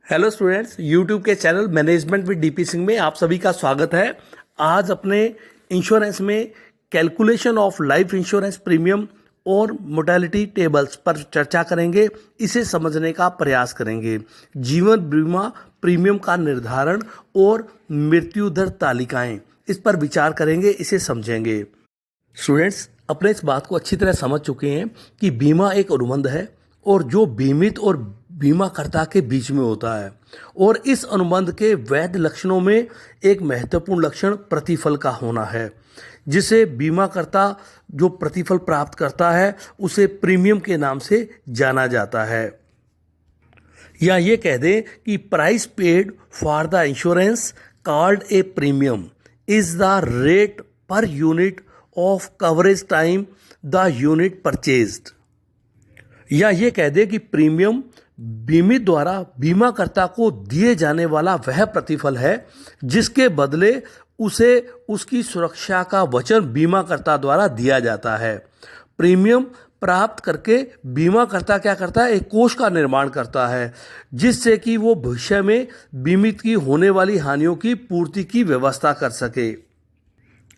Hello students, YouTube के channel management with DP Singh में आप सभी का स्वागत है। आज अपने इंश्योरेंस में calculation of life insurance premium और मोर्टेलिटी टेबल्स पर चर्चा करेंगे। इसे समझने का प्रयास करेंगे। जीवन बीमा प्रीमियम का निर्धारण और मृत्यु दर तालिकाएं, इस पर विचार करेंगे, इसे समझेंगे। स्टूडेंट्स अपने इस बात को अच्छी तरह समझ चुके हैं कि बीमा एक अनुबंध है और जो बीमित और बीमाकर्ता के बीच में होता है, और इस अनुबंध के वैध लक्षणों में एक महत्वपूर्ण लक्षण प्रतिफल का होना है, जिसे बीमाकर्ता जो प्रतिफल प्राप्त करता है उसे प्रीमियम के नाम से जाना जाता है। या ये कह दें कि price paid for the insurance called a premium is the rate per unit of coverage time the unit purchased. या ये कह दे कि प्रीमियम बीमित द्वारा बीमाकर्ता को दिए जाने वाला वह प्रतिफल है जिसके बदले उसे उसकी सुरक्षा का वचन बीमाकर्ता द्वारा दिया जाता है। प्रीमियम प्राप्त करके बीमाकर्ता क्या करता है, एक कोष का निर्माण करता है जिससे कि वो भविष्य में बीमित की होने वाली हानियों की पूर्ति की व्यवस्था कर सके।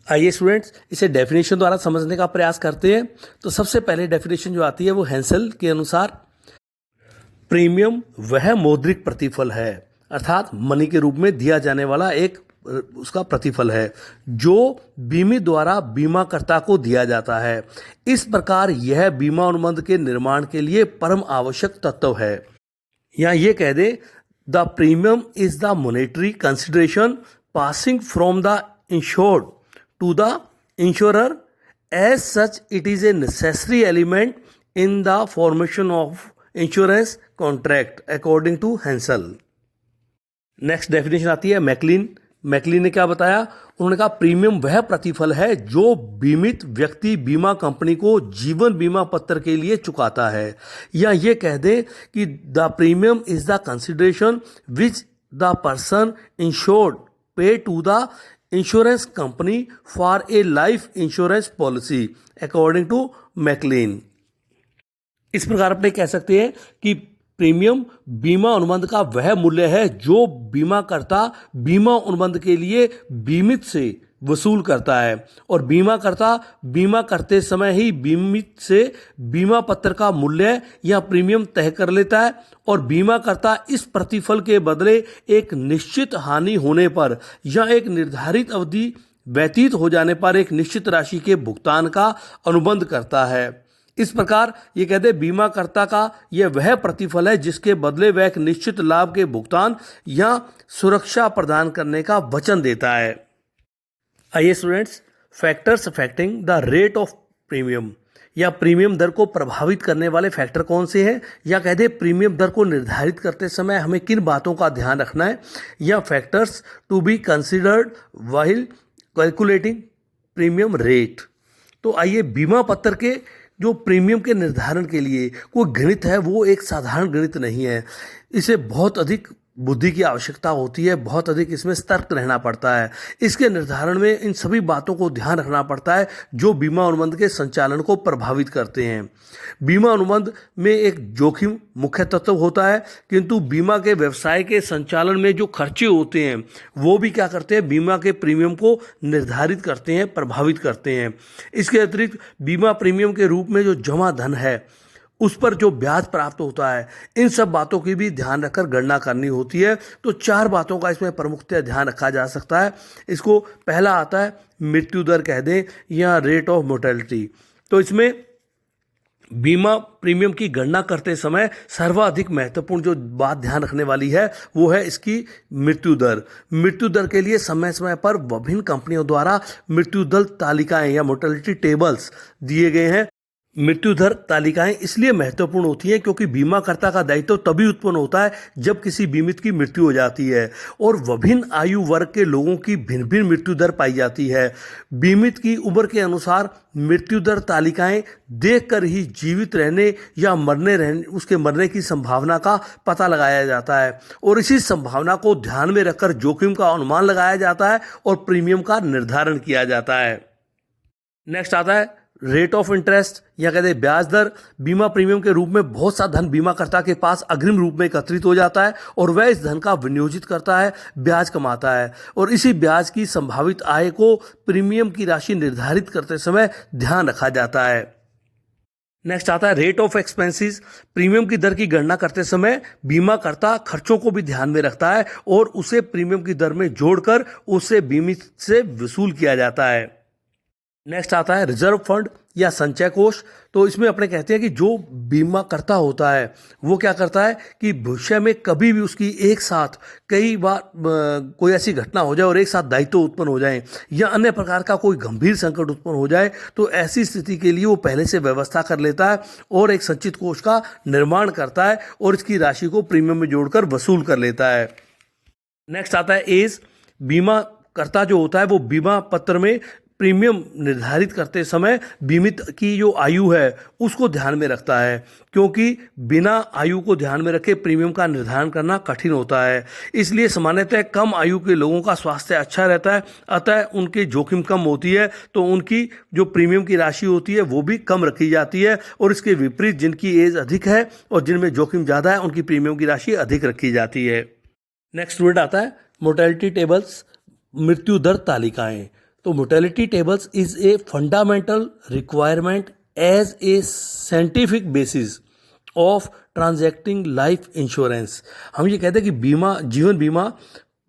आइए स्टूडेंट्स, इसे डेफिनेशन द्वारा समझने का प्रयास करते हैं। तो सबसे पहले डेफिनेशन जो आती है वो हेंसल के अनुसार, प्रीमियम वह मौद्रिक प्रतिफल है, अर्थात मनी के रूप में दिया जाने वाला एक उसका प्रतिफल है जो बीमित द्वारा बीमाकर्ता को दिया जाता है। इस प्रकार यह बीमा अनुबंध के निर्माण के लिए परम आवश्यक तत्व है। या ये कह दे, the premium is the monetary consideration passing from the insured to the insurer. As such, it is a necessary element in the formation of insurance contract according to Hensel. Next definition आती है McLean. McLean ने क्या बताया, उन्होंने कहा premium वह प्रतिफल है जो बीमित व्यक्ति बीमा कंपनी को जीवन बीमा पत्र के लिए चुकाता है। या ये कह दें कि the premium is the consideration which the person insured pay to the insurance company for a life insurance policy according to MacLean. इस प्रकार अपने कह सकते हैं कि प्रीमियम बीमा अनुबंध का वह मूल्य है जो बीमाकर्ता बीमा अनुबंध के लिए बीमित से वसूल करता है, और बीमाकर्ता बीमा करते समय ही बीमित से बीमा पत्र का मूल्य या प्रीमियम तय कर लेता है, और बीमाकर्ता इस प्रतिफल के बदले एक निश्चित हानि होने पर या एक निर्धारित अवधि व्यतीत हो जाने पर एक निश्चित राशि के भुगतान का अनुबंध करता है। इस प्रकार ये कहते हैं बीमाकर्ता का यह वह प्रतिफल है जिसके बदले वह एक निश्चित लाभ के भुगतान या सुरक्षा प्रदान करने का वचन देता है। आइए students, factors affecting the rate of premium, या प्रीमियम दर को प्रभावित करने वाले फैक्टर कौन से हैं, या कहते हैं प्रीमियम दर को निर्धारित करते समय हमें किन बातों का ध्यान रखना है, या factors to be considered while calculating premium rate. तो आइए, बीमा पत्र के जो प्रीमियम के निर्धारण के लिए कोई गणित है वो एक साधारण गणित नहीं है। इसे बहुत अधिक बुद्धि की आवश्यकता होती है, बहुत अधिक इसमें सतर्क रहना पड़ता है। इसके निर्धारण में इन सभी बातों को ध्यान रखना पड़ता है जो बीमा अनुबंध के संचालन को प्रभावित करते हैं। बीमा अनुबंध में एक जोखिम मुख्य तत्व होता है, किंतु बीमा के व्यवसाय के संचालन में जो खर्चे होते हैं वो भी क्या करते हैं, बीमा के प्रीमियम को निर्धारित करते हैं, प्रभावित करते हैं। इसके अतिरिक्त बीमा प्रीमियम के रूप में जो जमा धन है उस पर जो ब्याज प्राप्त होता है, इन सब बातों की भी ध्यान रखकर गणना करनी होती है। तो चार बातों का इसमें प्रमुखतः ध्यान रखा जा सकता है। इसको पहला आता है मृत्यु दर कह दें या रेट ऑफ मोर्टेलिटी। तो इसमें बीमा प्रीमियम की गणना करते समय सर्वाधिक महत्वपूर्ण जो बात ध्यान रखने वाली है वो है इसकी मृत्यु दर। मृत्यु दर के लिए समय समय पर विभिन्न कंपनियों द्वारा मृत्यु दर तालिकाएं या मोर्टेलिटी टेबल्स दिए गए हैं। मृत्यु दर तालिकाएं इसलिए महत्वपूर्ण होती हैं क्योंकि बीमाकर्ता का दायित्व तभी उत्पन्न होता है जब किसी बीमित की मृत्यु हो जाती है, और विभिन्न आयु वर्ग के लोगों की भिन्न भिन्न मृत्यु दर पाई जाती है। बीमित की उम्र के अनुसार मृत्यु दर तालिकाएं देखकर ही जीवित रहने या उसके मरने की संभावना का पता लगाया जाता है, और इसी संभावना को ध्यान में रखकर जोखिम का अनुमान लगाया जाता है और प्रीमियम का निर्धारण किया जाता है। नेक्स्ट आता है रेट ऑफ इंटरेस्ट या कहते हैं ब्याज दर, बीमा प्रीमियम के रूप में बहुत सा धन बीमाकर्ता के पास अग्रिम रूप में एकत्रित हो जाता है और वह इस धन का विनियोजित करता है, ब्याज कमाता है और इसी ब्याज की संभावित आय को प्रीमियम की राशि निर्धारित करते समय ध्यान रखा जाता है। नेक्स्ट आता है रेट ऑफ एक्सपेंसेस। प्रीमियम की दर की गणना करते समय बीमाकर्ता खर्चों को भी ध्यान में रखता है और उसे प्रीमियम की दर में जोड़कर उसे बीमित से वसूल किया जाता है। नेक्स्ट आता है रिजर्व फंड या संचय कोष। तो इसमें अपने कहते हैं कि जो बीमा करता होता है वो क्या करता है कि भविष्य में कभी भी उसकी एक साथ कई बार कोई ऐसी घटना हो जाए और एक साथ दायित्व उत्पन्न हो जाए या अन्य प्रकार का कोई गंभीर संकट उत्पन्न हो जाए तो ऐसी स्थिति के लिए वो पहले से व्यवस्था कर लेता है और एक संचित कोष का निर्माण करता है और इसकी राशि को प्रीमियम में जोड़कर वसूल कर लेता है। नेक्स्ट आता है एज। बीमा करता जो होता है वो बीमा पत्र में प्रीमियम निर्धारित करते समय बीमित की जो आयु है उसको ध्यान में रखता है, क्योंकि बिना आयु को ध्यान में रखे प्रीमियम का निर्धारण करना कठिन होता है। इसलिए सामान्यतः कम आयु के लोगों का स्वास्थ्य अच्छा रहता है, अतः उनकी जोखिम कम होती है तो उनकी जो प्रीमियम की राशि होती है वो भी कम रखी जाती है और इसके विपरीत जिनकी एज अधिक है और जिनमें जोखिम ज़्यादा है उनकी प्रीमियम की राशि अधिक रखी जाती है। नेक्स्ट वर्ड आता है मोर्टेलिटी टेबल्स, मृत्यु दर तालिकाएं। तो mortality tables is a fundamental requirement as a scientific basis of transacting life insurance. हम ये कहते हैं कि जीवन बीमा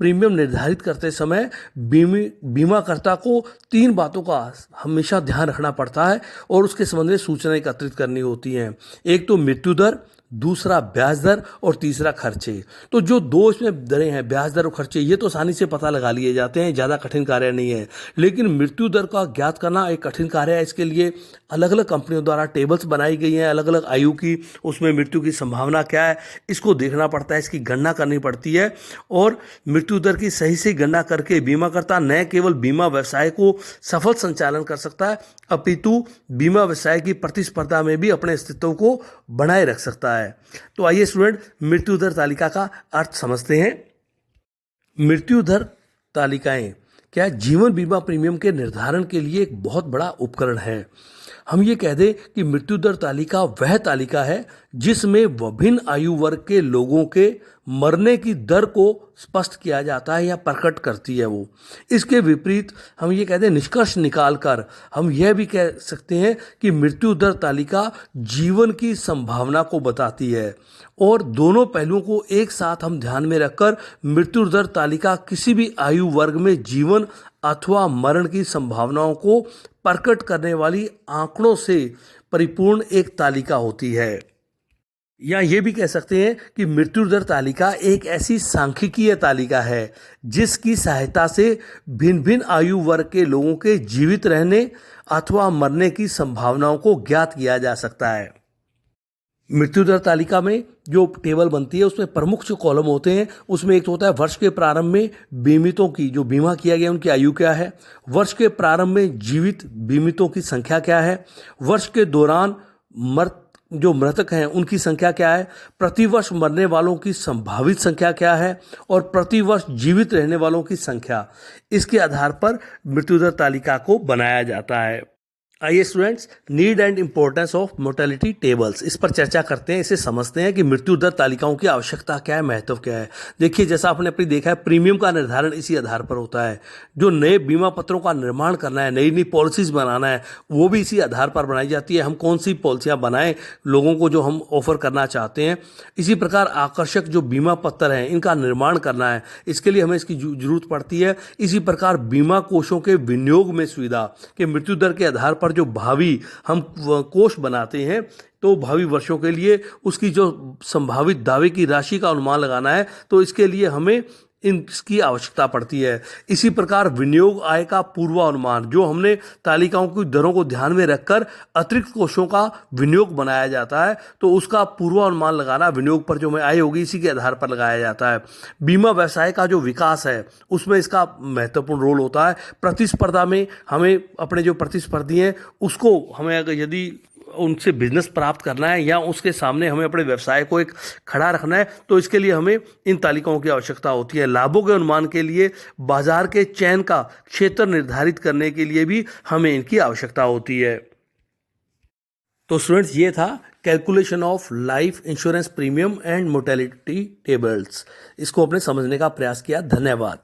प्रीमियम निर्धारित करते समय बीमाकर्ता को 3 बातों का हमेशा ध्यान रखना पड़ता है और उसके संबंध में सूचना एकत्रित करनी होती हैं। एक तो मृत्यु दर, दूसरा ब्याज दर और तीसरा खर्चे। तो जो 2 इसमें दरें हैं ब्याज दर और खर्चे, ये तो आसानी से पता लगा लिए जाते हैं, ज़्यादा कठिन कार्य नहीं है। लेकिन मृत्यु दर का ज्ञात करना एक कठिन कार्य है। इसके लिए अलग अलग कंपनियों द्वारा टेबल्स बनाई गई हैं अलग अलग आयु की, उसमें मृत्यु की संभावना क्या है इसको देखना पड़ता है, इसकी गणना करनी पड़ती है और मृत्यु दर की सही से गणना करके बीमाकर्ता न केवल बीमा व्यवसाय को सफल संचालन कर सकता है अपितु बीमा व्यवसाय की प्रतिस्पर्धा में भी अपने अस्तित्व को बनाए रख सकता है। तो आइए स्टूडेंट मृत्यु दर तालिका का अर्थ समझते हैं। मृत्यु दर तालिकाएं क्या जीवन बीमा प्रीमियम के निर्धारण के लिए एक बहुत बड़ा उपकरण है। हम ये कह दें कि मृत्यु दर तालिका वह तालिका है जिसमें विभिन्न आयु वर्ग के लोगों के मरने की दर को स्पष्ट किया जाता है या प्रकट करती है वो। इसके विपरीत हम ये कहते हैं निष्कर्ष निकालकर हम यह भी कह सकते हैं कि मृत्यु दर तालिका जीवन की संभावना को बताती है और दोनों पहलुओं को एक साथ हम ध्यान में रखकर मृत्यु दर तालिका किसी भी आयु वर्ग में जीवन अथवा मरण की संभावनाओं को प्रकट करने वाली आंकड़ों से परिपूर्ण एक तालिका होती है। या ये भी कह सकते हैं कि मृत्यु दर तालिका एक ऐसी सांख्यिकीय तालिका है जिसकी सहायता से भिन्न भिन्न आयु वर्ग के लोगों के जीवित रहने अथवा मरने की संभावनाओं को ज्ञात किया जा सकता है। मृत्यु दर तालिका में जो टेबल बनती है उसमें प्रमुख जो कॉलम होते हैं उसमें एक तो होता है वर्ष के प्रारंभ में बीमितों की जो बीमा किया गया उनकी आयु क्या है, वर्ष के प्रारंभ में जीवित बीमितों की संख्या क्या है, वर्ष के दौरान जो मृतक हैं उनकी संख्या क्या है, प्रतिवर्ष मरने वालों की संभावित संख्या क्या है और प्रतिवर्ष जीवित रहने वालों की संख्या। इसके आधार पर मृत्यु दर तालिका को बनाया जाता है। आइए students need and importance of mortality tables इस पर चर्चा करते हैं, इसे समझते हैं कि मृत्यु दर तालिकाओं की आवश्यकता क्या है, महत्व क्या है। देखिए जैसा आपने अपनी देखा है प्रीमियम का निर्धारण इसी आधार पर होता है। जो नए बीमा पत्रों का निर्माण करना है, नई नई पॉलिसीज बनाना है, वो भी इसी आधार पर बनाई जाती है। हम कौन सी पॉलिसियाँ बनाएं लोगों को जो हम ऑफर करना चाहते हैं। इसी प्रकार आकर्षक जो बीमा पत्र हैं इनका निर्माण करना है, इसके लिए हमें इसकी जरूरत पड़ती है। इसी प्रकार बीमा कोषों के विनियोग में सुविधा कि मृत्यु दर के आधार पर जो भावी हम कोष बनाते हैं तो भावी वर्षों के लिए उसकी जो संभावित दावे की राशि का अनुमान लगाना है तो इसके लिए हमें इसकी आवश्यकता पड़ती है। इसी प्रकार विनियोग आय का पूर्वानुमान जो हमने तालिकाओं की दरों को ध्यान में रखकर अतिरिक्त कोषों का विनियोग बनाया जाता है तो उसका पूर्वानुमान लगाना विनियोग पर जो आय होगी इसी के आधार पर लगाया जाता है। बीमा व्यवसाय का जो विकास है उसमें इसका महत्वपूर्ण रोल होता है। प्रतिस्पर्धा में हमें अपने जो प्रतिस्पर्धी हैं उसको हमें अगर यदि उनसे बिजनेस प्राप्त करना है या उसके सामने हमें अपने व्यवसाय को एक खड़ा रखना है तो इसके लिए हमें इन तालिकाओं की आवश्यकता होती है। लाभों के अनुमान के लिए बाजार के चयन का क्षेत्र निर्धारित करने के लिए भी हमें इनकी आवश्यकता होती है। तो स्टूडेंट्स ये था calculation of life insurance premium and mortality tables. इसको अपने समझने का प्रयास किया। धन्यवाद।